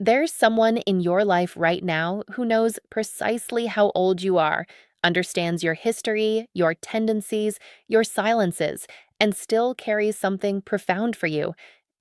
There's someone in your life right now who knows precisely how old you are, understands your history, your tendencies, your silences, and still carries something profound for you.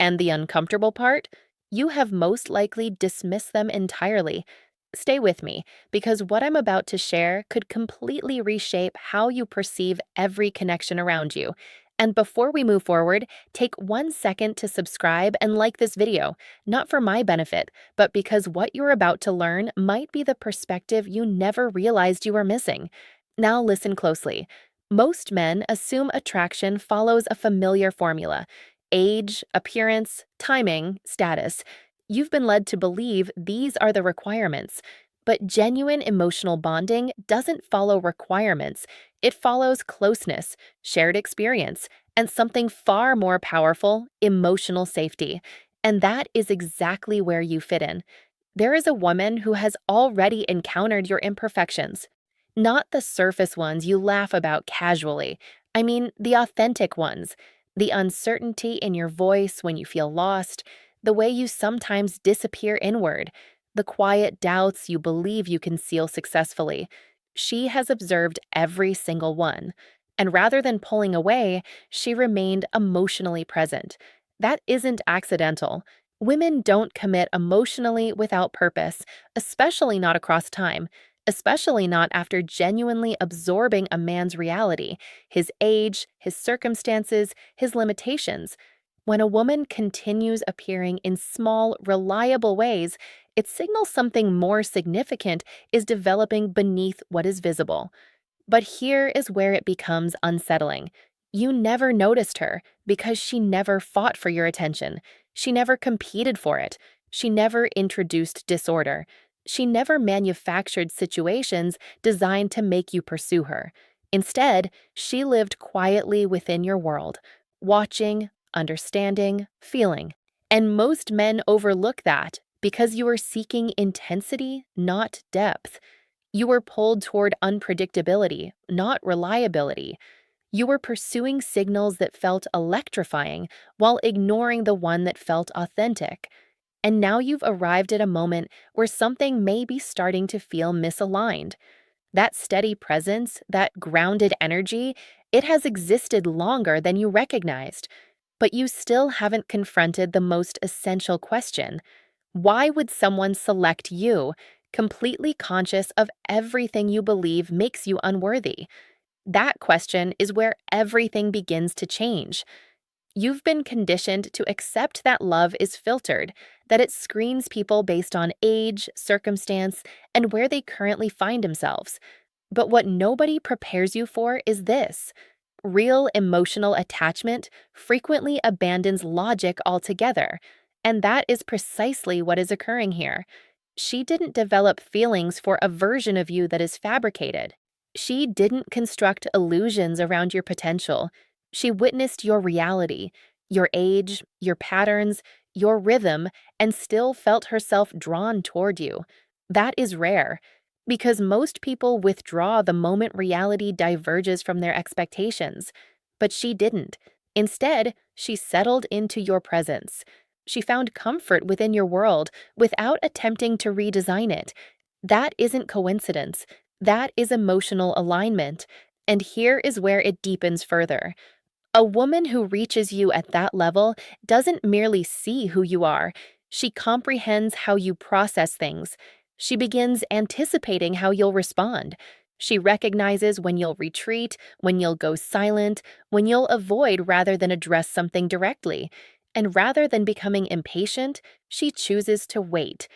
And the uncomfortable part? You have most likely dismissed them entirely. Stay with me, because what I'm about to share could completely reshape how you perceive every connection around you. And before we move forward, take 1 second to subscribe and like this video, not for my benefit, but because what you're about to learn might be the perspective you never realized you were missing. Now, listen closely. Most men assume attraction follows a familiar formula: age, appearance, timing, status. You've been led to believe these are the requirements. But genuine emotional bonding doesn't follow requirements, it follows closeness, shared experience, and something far more powerful: emotional safety. And that is exactly where you fit in. There is a woman who has already encountered your imperfections. Not the surface ones you laugh about casually. I mean, the authentic ones. The uncertainty in your voice when you feel lost, the way you sometimes disappear inward, the quiet doubts you believe you conceal successfully. She has observed every single one. And rather than pulling away, she remained emotionally present. That isn't accidental. Women don't commit emotionally without purpose, especially not across time, especially not after genuinely absorbing a man's reality, his age, his circumstances, his limitations. When a woman continues appearing in small, reliable ways, it signals something more significant is developing beneath what is visible. But here is where it becomes unsettling. You never noticed her because she never fought for your attention. She never competed for it. She never introduced disorder. She never manufactured situations designed to make you pursue her. Instead, she lived quietly within your world, watching, understanding, feeling. And most men overlook that because you are seeking intensity, not depth. You were pulled toward unpredictability, not reliability. You were pursuing signals that felt electrifying while ignoring the one that felt authentic. And now you've arrived at a moment where something may be starting to feel misaligned. That steady presence, that grounded energy, it has existed longer than you recognized. But you still haven't confronted the most essential question: why would someone select you, completely conscious of everything you believe makes you unworthy? That question is where everything begins to change. You've been conditioned to accept that love is filtered, that it screens people based on age, circumstance, and where they currently find themselves. But what nobody prepares you for is this: real emotional attachment frequently abandons logic altogether. And that is precisely what is occurring here. She didn't develop feelings for a version of you that is fabricated. She didn't construct illusions around your potential. She witnessed your reality, your age, your patterns, your rhythm, and still felt herself drawn toward you. That is rare, because most people withdraw the moment reality diverges from their expectations. But she didn't. Instead, she settled into your presence. She found comfort within your world without attempting to redesign it. That isn't coincidence. That is emotional alignment. And here is where it deepens further. A woman who reaches you at that level doesn't merely see who you are, she comprehends how you process things. She begins anticipating how you'll respond. She recognizes when you'll retreat, when you'll go silent, when you'll avoid rather than address something directly. And rather than becoming impatient, she chooses to wait.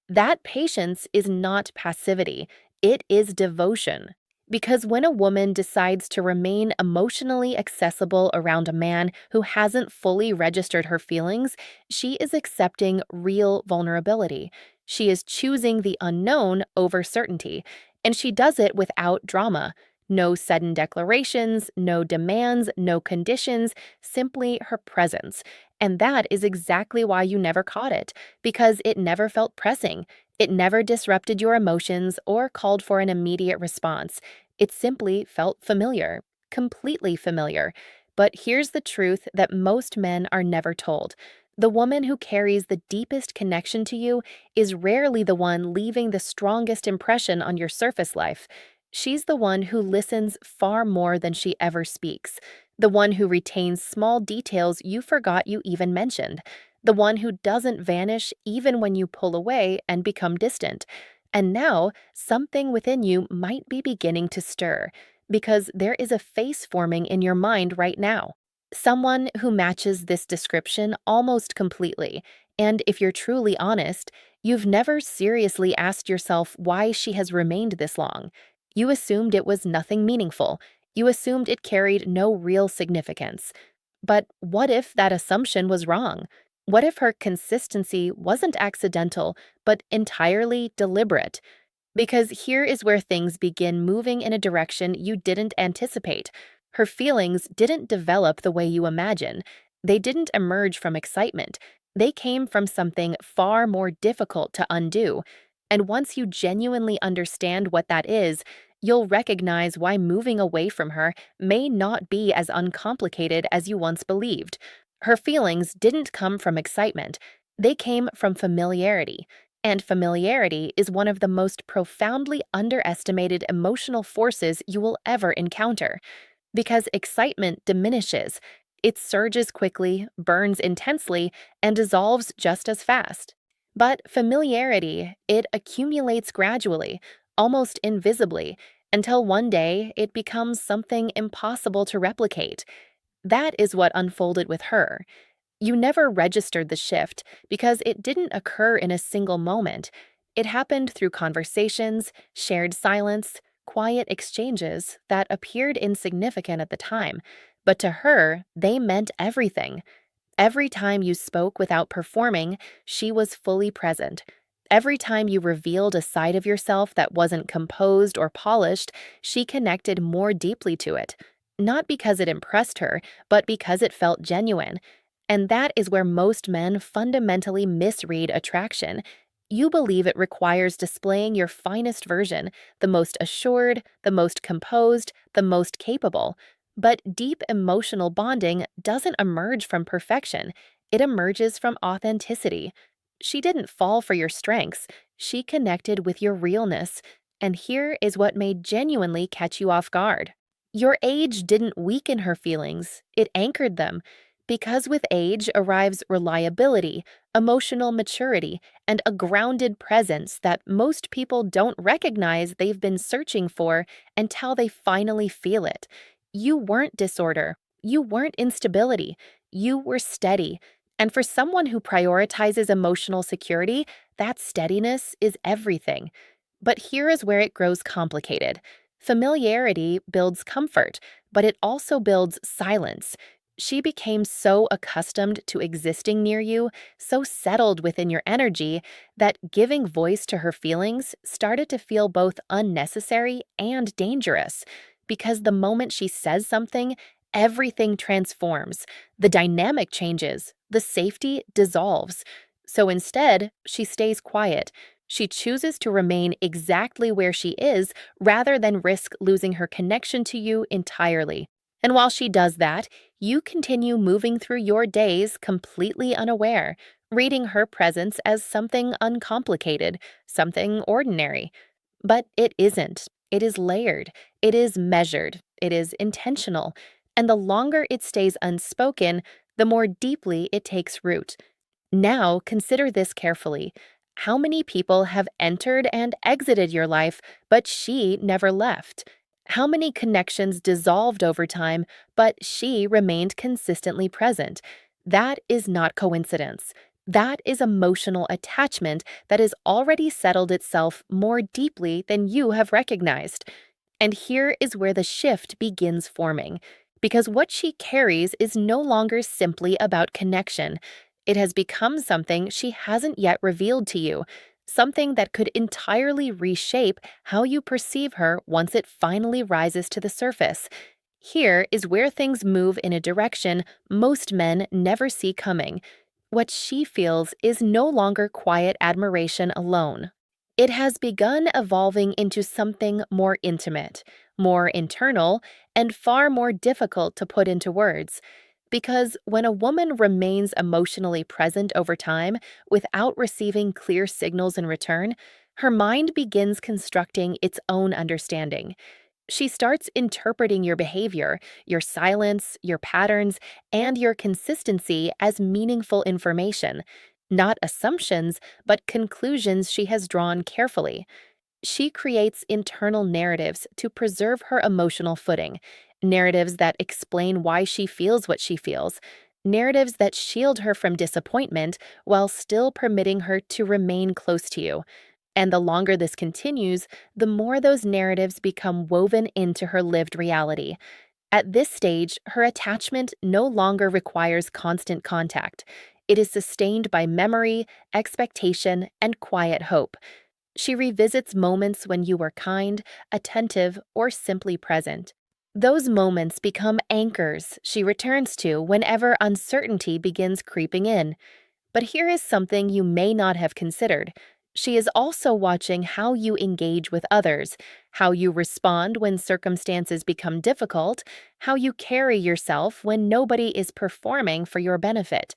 That patience is not passivity, it is devotion. Because when a woman decides to remain emotionally accessible around a man who hasn't fully registered her feelings, she is accepting real vulnerability. She is choosing the unknown over certainty, and she does it without drama. No sudden declarations, no demands, no conditions, simply her presence. And that is exactly why you never caught it, because it never felt pressing. It never disrupted your emotions or called for an immediate response. It simply felt familiar, completely familiar. But here's the truth that most men are never told. The woman who carries the deepest connection to you is rarely the one leaving the strongest impression on your surface life. She's the one who listens far more than she ever speaks, the one who retains small details you forgot you even mentioned, the one who doesn't vanish even when you pull away and become distant. And now, something within you might be beginning to stir, because there is a face forming in your mind right now. Someone who matches this description almost completely. And if you're truly honest, you've never seriously asked yourself why she has remained this long. You assumed it was nothing meaningful. You assumed it carried no real significance. But what if that assumption was wrong? What if her consistency wasn't accidental, but entirely deliberate? Because here is where things begin moving in a direction you didn't anticipate. Her feelings didn't develop the way you imagine. They didn't emerge from excitement. They came from something far more difficult to undo. And once you genuinely understand what that is, you'll recognize why moving away from her may not be as uncomplicated as you once believed. Her feelings didn't come from excitement, they came from familiarity. And familiarity is one of the most profoundly underestimated emotional forces you will ever encounter. Because excitement diminishes, it surges quickly, burns intensely, and dissolves just as fast. But familiarity, it accumulates gradually, almost invisibly, until one day it becomes something impossible to replicate. That is what unfolded with her. You never registered the shift because it didn't occur in a single moment. It happened through conversations, shared silence, quiet exchanges that appeared insignificant at the time, but to her, they meant everything. Every time you spoke without performing, she was fully present. Every time you revealed a side of yourself that wasn't composed or polished, she connected more deeply to it. Not because it impressed her, but because it felt genuine. And that is where most men fundamentally misread attraction. You believe it requires displaying your finest version, the most assured, the most composed, the most capable. But deep emotional bonding doesn't emerge from perfection, it emerges from authenticity. She didn't fall for your strengths, she connected with your realness. And here is what may genuinely catch you off guard. Your age didn't weaken her feelings, it anchored them. Because with age arrives reliability, emotional maturity, and a grounded presence that most people don't recognize they've been searching for until they finally feel it. You weren't disorder. You weren't instability. You were steady. And for someone who prioritizes emotional security, that steadiness is everything. But here is where it grows complicated. Familiarity builds comfort, but it also builds silence. She became so accustomed to existing near you, so settled within your energy, that giving voice to her feelings started to feel both unnecessary and dangerous. Because the moment she says something, everything transforms. The dynamic changes, the safety dissolves. So instead, she stays quiet. She chooses to remain exactly where she is rather than risk losing her connection to you entirely. And while she does that, you continue moving through your days completely unaware, reading her presence as something uncomplicated, something ordinary. But it isn't. It is layered, it is measured, it is intentional, and the longer it stays unspoken, the more deeply it takes root. Now, consider this carefully. How many people have entered and exited your life, but she never left? How many connections dissolved over time, but she remained consistently present? That is not coincidence. That is emotional attachment that has already settled itself more deeply than you have recognized. And here is where the shift begins forming. Because what she carries is no longer simply about connection. It has become something she hasn't yet revealed to you, something that could entirely reshape how you perceive her once it finally rises to the surface. Here is where things move in a direction most men never see coming. What she feels is no longer quiet admiration alone. It has begun evolving into something more intimate, more internal, and far more difficult to put into words. Because when a woman remains emotionally present over time without receiving clear signals in return, her mind begins constructing its own understanding. She starts interpreting your behavior, your silence, your patterns, and your consistency as meaningful information, not assumptions, but conclusions she has drawn carefully. She creates internal narratives to preserve her emotional footing, narratives that explain why she feels what she feels, narratives that shield her from disappointment while still permitting her to remain close to you. And the longer this continues, the more those narratives become woven into her lived reality. At this stage, her attachment no longer requires constant contact. It is sustained by memory, expectation, and quiet hope. She revisits moments when you were kind, attentive, or simply present. Those moments become anchors she returns to whenever uncertainty begins creeping in. But here is something you may not have considered. She is also watching how you engage with others, how you respond when circumstances become difficult, how you carry yourself when nobody is performing for your benefit.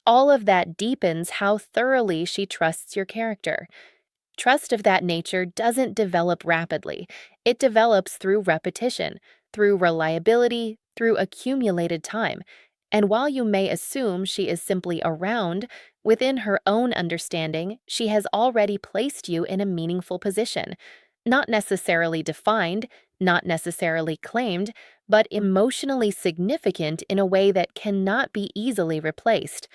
All of that deepens how thoroughly she trusts your character. Trust of that nature doesn't develop rapidly. It develops through repetition, through reliability, through accumulated time. And while you may assume she is simply around, within her own understanding, she has already placed you in a meaningful position. Not necessarily defined, not necessarily claimed, but emotionally significant in a way that cannot be easily replaced.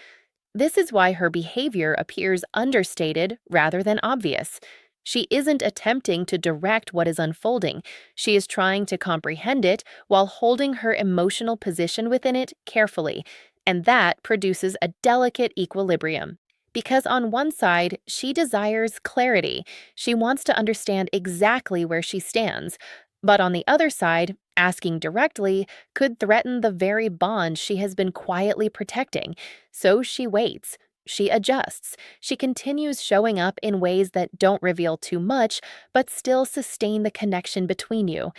This is why her behavior appears understated rather than obvious. She isn't attempting to direct what is unfolding. She is trying to comprehend it while holding her emotional position within it carefully, and that produces a delicate equilibrium. Because on one side, she desires clarity. She wants to understand exactly where she stands. But on the other side, asking directly could threaten the very bond she has been quietly protecting. So she waits. She adjusts. She continues showing up in ways that don't reveal too much, but still sustain the connection between you.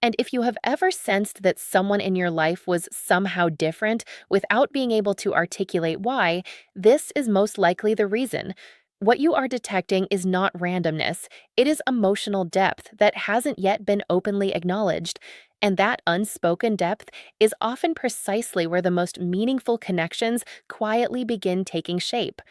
And if you have ever sensed that someone in your life was somehow different without being able to articulate why, this is most likely the reason. What you are detecting is not randomness, it is emotional depth that hasn't yet been openly acknowledged. And that unspoken depth is often precisely where the most meaningful connections quietly begin taking shape.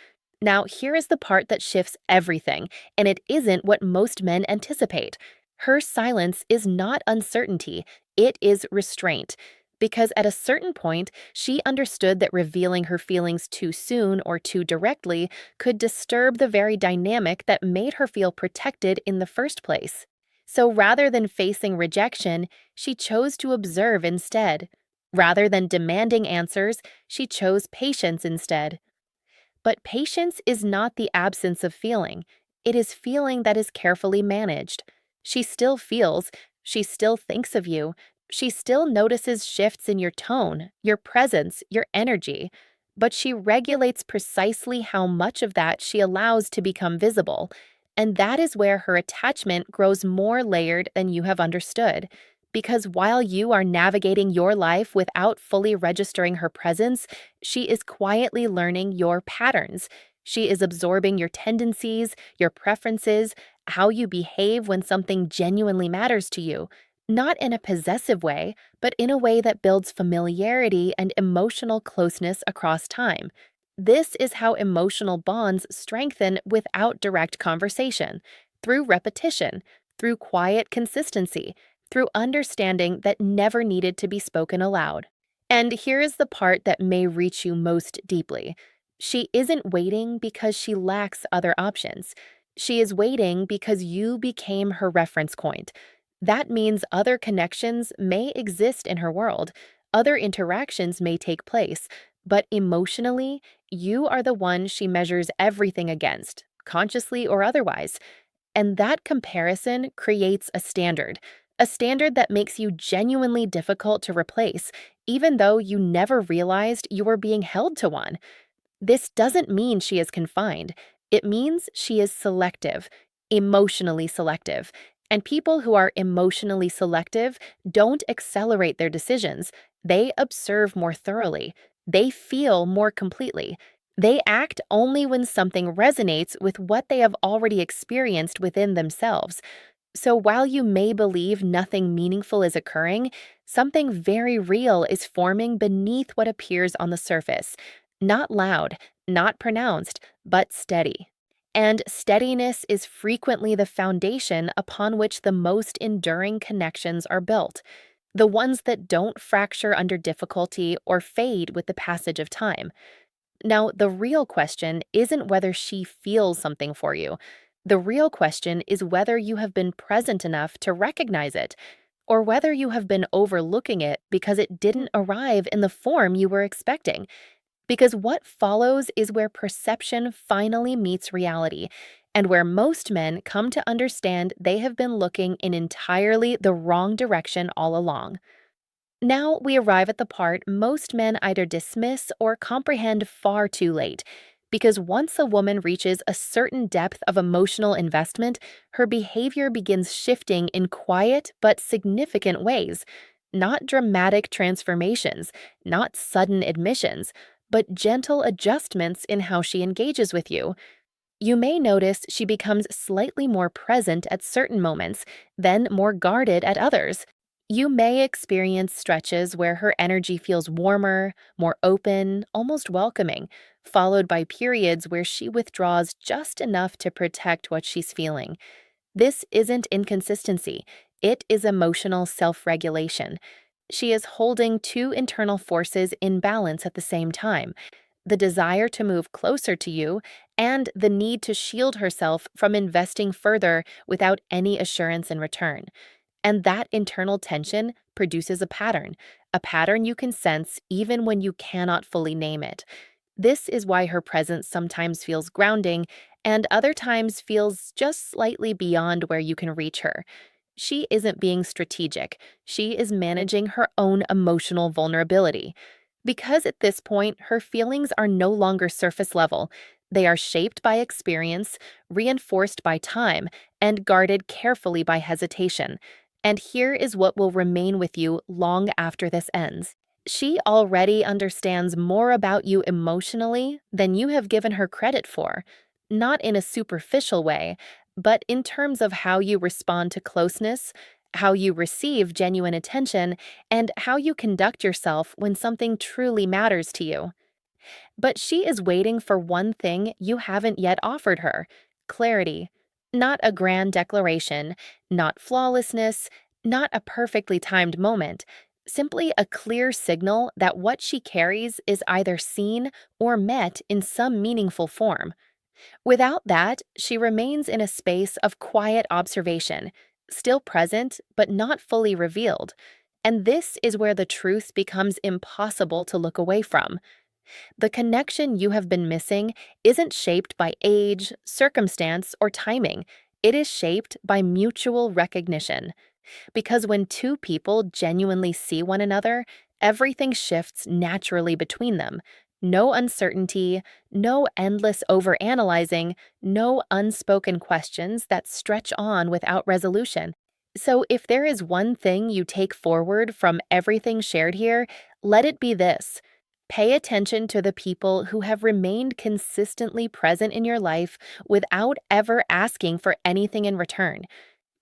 Now, here is the part that shifts everything, and it isn't what most men anticipate. Her silence is not uncertainty, it is restraint. Because at a certain point, she understood that revealing her feelings too soon or too directly could disturb the very dynamic that made her feel protected in the first place. So rather than facing rejection, she chose to observe instead. Rather than demanding answers, she chose patience instead. But patience is not the absence of feeling, it is feeling that is carefully managed. She still feels, she still thinks of you, she still notices shifts in your tone, your presence, your energy, but she regulates precisely how much of that she allows to become visible. And that is where her attachment grows more layered than you have understood. Because while you are navigating your life without fully registering her presence, she is quietly learning your patterns. She is absorbing your tendencies, your preferences, how you behave when something genuinely matters to you. Not in a possessive way, but in a way that builds familiarity and emotional closeness across time. This is how emotional bonds strengthen without direct conversation, through repetition, through quiet consistency, through understanding that never needed to be spoken aloud. And here is the part that may reach you most deeply. She isn't waiting because she lacks other options. She is waiting because you became her reference point. That means other connections may exist in her world, other interactions may take place, but emotionally, you are the one she measures everything against, consciously or otherwise. And that comparison creates a standard that makes you genuinely difficult to replace, even though you never realized you were being held to one. This doesn't mean she is confined, it means she is selective, emotionally selective. And people who are emotionally selective don't accelerate their decisions, They observe more thoroughly. They feel more completely. They act only when something resonates with what they have already experienced within themselves. So while you may believe nothing meaningful is occurring, something very real is forming beneath what appears on the surface. Not loud, not pronounced, but steady. And steadiness is frequently the foundation upon which the most enduring connections are built, the ones that don't fracture under difficulty or fade with the passage of time. Now, the real question isn't whether she feels something for you. The real question is whether you have been present enough to recognize it, or whether you have been overlooking it because it didn't arrive in the form you were expecting. Because what follows is where perception finally meets reality, and where most men come to understand they have been looking in entirely the wrong direction all along. Now we arrive at the part most men either dismiss or comprehend far too late. Because once a woman reaches a certain depth of emotional investment, her behavior begins shifting in quiet but significant ways. Not dramatic transformations, not sudden admissions, but gentle adjustments in how she engages with you. You may notice she becomes slightly more present at certain moments, then more guarded at others. You may experience stretches where her energy feels warmer, more open, almost welcoming, followed by periods where she withdraws just enough to protect what she's feeling. This isn't inconsistency, it is emotional self regulation. She is holding two internal forces in balance at the same time: the desire to move closer to you and the need to shield herself from investing further without any assurance in return. And that internal tension produces a pattern you can sense even when you cannot fully name it. This is why her presence sometimes feels grounding and other times feels just slightly beyond where you can reach her. She isn't being strategic, she is managing her own emotional vulnerability. Because at this point, her feelings are no longer surface level. They are shaped by experience, reinforced by time, and guarded carefully by hesitation. And here is what will remain with you long after this ends. She already understands more about you emotionally than you have given her credit for, not in a superficial way, but in terms of how you respond to closeness, how you receive genuine attention, and how you conduct yourself when something truly matters to you. But she is waiting for one thing you haven't yet offered her: clarity. Not a grand declaration, not flawlessness, not a perfectly timed moment, simply a clear signal that what she carries is either seen or met in some meaningful form. Without that, she remains in a space of quiet observation, still present but not fully revealed. And this is where the truth becomes impossible to look away from. The connection you have been missing isn't shaped by age, circumstance, or timing. It is shaped by mutual recognition. Because when two people genuinely see one another, everything shifts naturally between them. No uncertainty, no endless overanalyzing, no unspoken questions that stretch on without resolution. So, if there is one thing you take forward from everything shared here, let it be this: pay attention to the people who have remained consistently present in your life without ever asking for anything in return.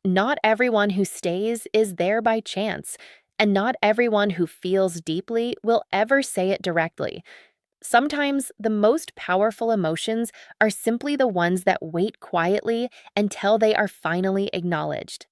Not everyone who stays is there by chance, and not everyone who feels deeply will ever say it directly. Sometimes the most powerful emotions are simply the ones that wait quietly until they are finally acknowledged.